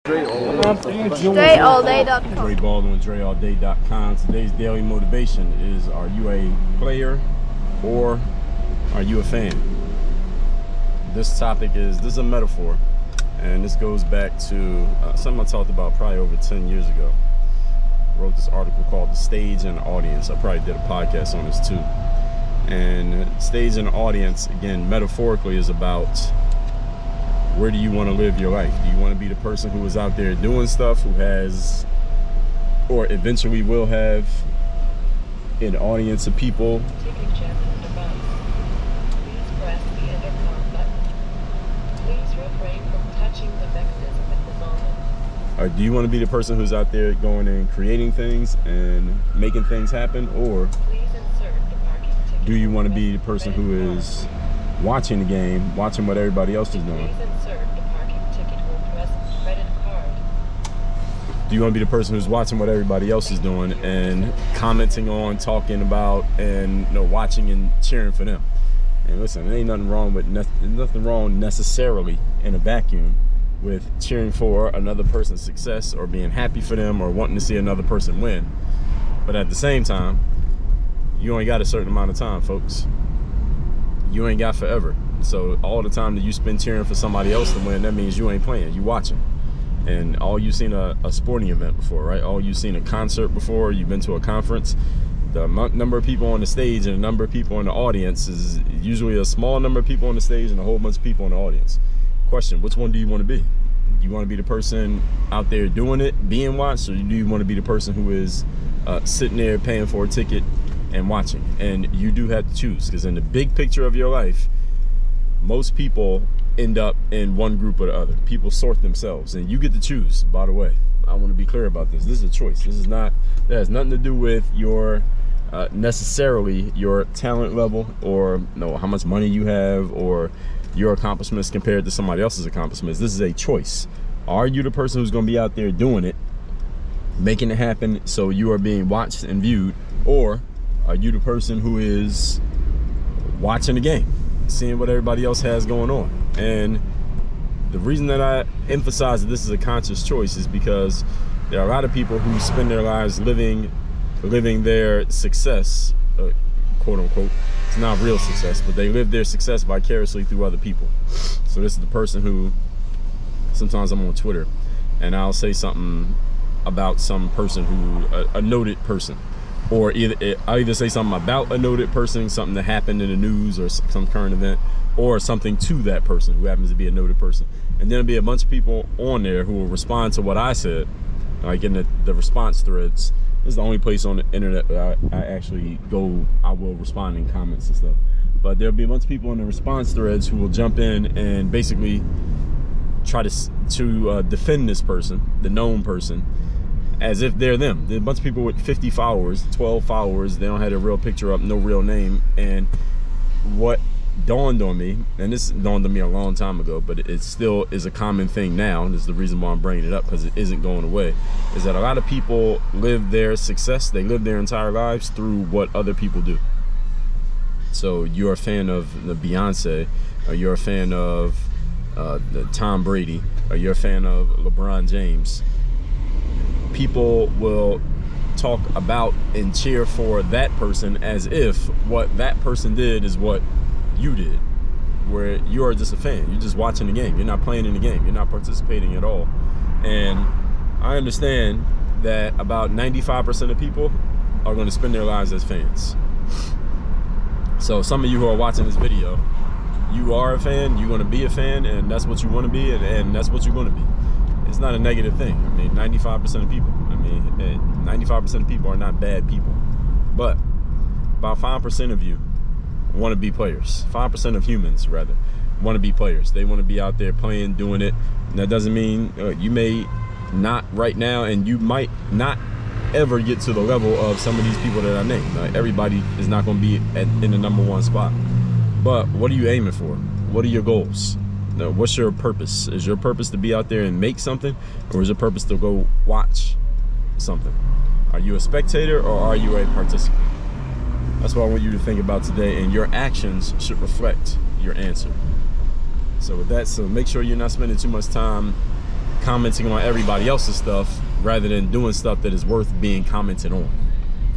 DreAllDay.com. Dre Baldwin, DreAllDay.com. Today's daily motivation is: are you a player or are you a fan? This topic is a metaphor, and this goes back to something I talked about probably over 10 years ago. I wrote this article called "The Stage and Audience." I probably did a podcast on this too. And stage and audience, again, metaphorically, is about where do you want to live your life? Do you want to be the person who is out there doing stuff, who has, or eventually will have, an audience of people? Ticket check device. Please press the intercom button. Please refrain from touching the mechanism at the moment. Or do you want to be the person who's out there going and creating things and making things happen? Or Please insert the parking ticket. do you want to be the person who is watching the game, watching what everybody else is doing? Please insert the parking ticket or press credit card. Do you want to be the person who's watching what everybody else is doing and commenting on, talking about, and watching and cheering for them? And listen, there ain't nothing wrong with nothing wrong necessarily in a vacuum with cheering for another person's success or being happy for them or wanting to see another person win. But at the same time, you only got a certain amount of time, folks. You ain't got forever. So all the time that you spend cheering for somebody else to win, that means you ain't playing, you watching. And all you've seen a sporting event before, right? All you've seen a concert before, you've been to a conference. The number of people on the stage and the number of people in the audience is usually a small number of people on the stage and a whole bunch of people in the audience. Question, which one do you want to be? Do you want to be the person out there doing it, being watched, or do you want to be the person who is sitting there paying for a ticket and watching? And you do have to choose, because in the big picture of your life, most people end up in one group or the other. People sort themselves, and you get to choose. By the way, I want to be clear about this. This is a choice. That has nothing to do with your necessarily your talent level, or how much money you have, or your accomplishments compared to somebody else's accomplishments. This is a choice. Are you the person who's going to be out there doing it, making it happen, so you are being watched and viewed, or are you the person who is watching the game, seeing what everybody else has going on? And the reason that I emphasize that this is a conscious choice is because there are a lot of people who spend their lives living their success, quote unquote. It's not real success, but they live their success vicariously through other people. So this is the person who, sometimes I'm on Twitter and I'll say something about some person who, a noted person, or I'll either say something about a noted person, something that happened in the news or some current event, or something to that person who happens to be a noted person. And then there'll be a bunch of people on there who will respond to what I said, like in the response threads. This is the only place on the internet that I actually go. I will respond in comments and stuff. But there'll be a bunch of people in the response threads who will jump in and basically try to defend this person, the known person, as if they're them. There's a bunch of people with 50 followers, 12 followers. They don't have a real picture up, no real name. And what dawned on me, and this dawned on me a long time ago, but it still is a common thing now, and this is the reason why I'm bringing it up, because it isn't going away, is that a lot of people live their success, they live their entire lives through what other people do. So you're a fan of the Beyonce, or you're a fan of the Tom Brady, or you're a fan of LeBron James. People will talk about and cheer for that person as if what that person did is what you did, where you are just a fan. You're just watching the game. You're not playing in the game. You're not participating at all. And I understand that about 95% of people are going to spend their lives as fans. So some of you who are watching this video, you are a fan, you're going to be a fan, and that's what you want to be, and that's what you're going to be. It's not a negative thing. I mean, 95% of people. 95% of people are not bad people. But about 5% of you want to be players. 5% of humans, rather, want to be players. They want to be out there playing, doing it. And that doesn't mean you may not right now, and you might not ever get to the level of some of these people that I named. Everybody is not going to be in the number one spot. But what are you aiming for? What are your goals? What's your purpose? Is your purpose to be out there and make something, or is your purpose to go watch something? Are you a spectator or are you a participant? That's what I want you to think about today, and your actions should reflect your answer. So with that, make sure you're not spending too much time commenting on everybody else's stuff rather than doing stuff that is worth being commented on.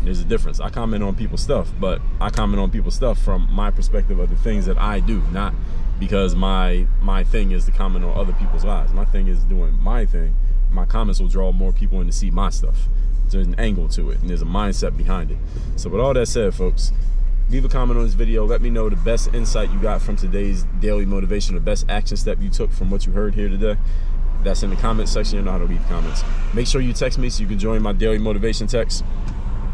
There's a difference. I comment on people's stuff, but I comment on people's stuff from my perspective of the things that I do, not because my thing is to comment on other people's lives. My thing is doing my thing. My comments will draw more people in to see my stuff. There's an angle to it, and there's a mindset behind it. So with all that said, folks, leave a comment on this video. Let me know the best insight you got from today's daily motivation, the best action step you took from what you heard here today. That's in the comment section. You know how to leave comments. Make sure you text me so you can join my daily motivation text.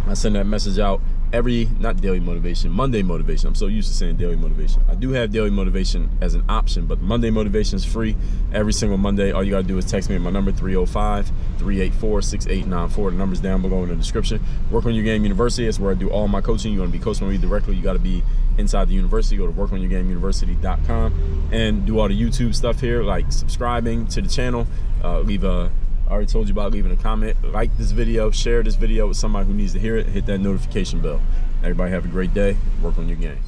I send that message out not daily motivation, Monday motivation. I'm so used to saying daily motivation. I do have daily motivation as an option, but Monday motivation is free every single Monday. All you gotta do is text me at my number 305-384-6894. The number's down below in the description. Work on Your Game University. That's where I do all my coaching. You wanna be coaching with me directly, you gotta be inside the university. Go to workonyourgameuniversity.com and do all the YouTube stuff here, like subscribing to the channel. I already told you about leaving a comment. Like this video, share this video with somebody who needs to hear it, hit that notification bell. Everybody have a great day. Work on your game.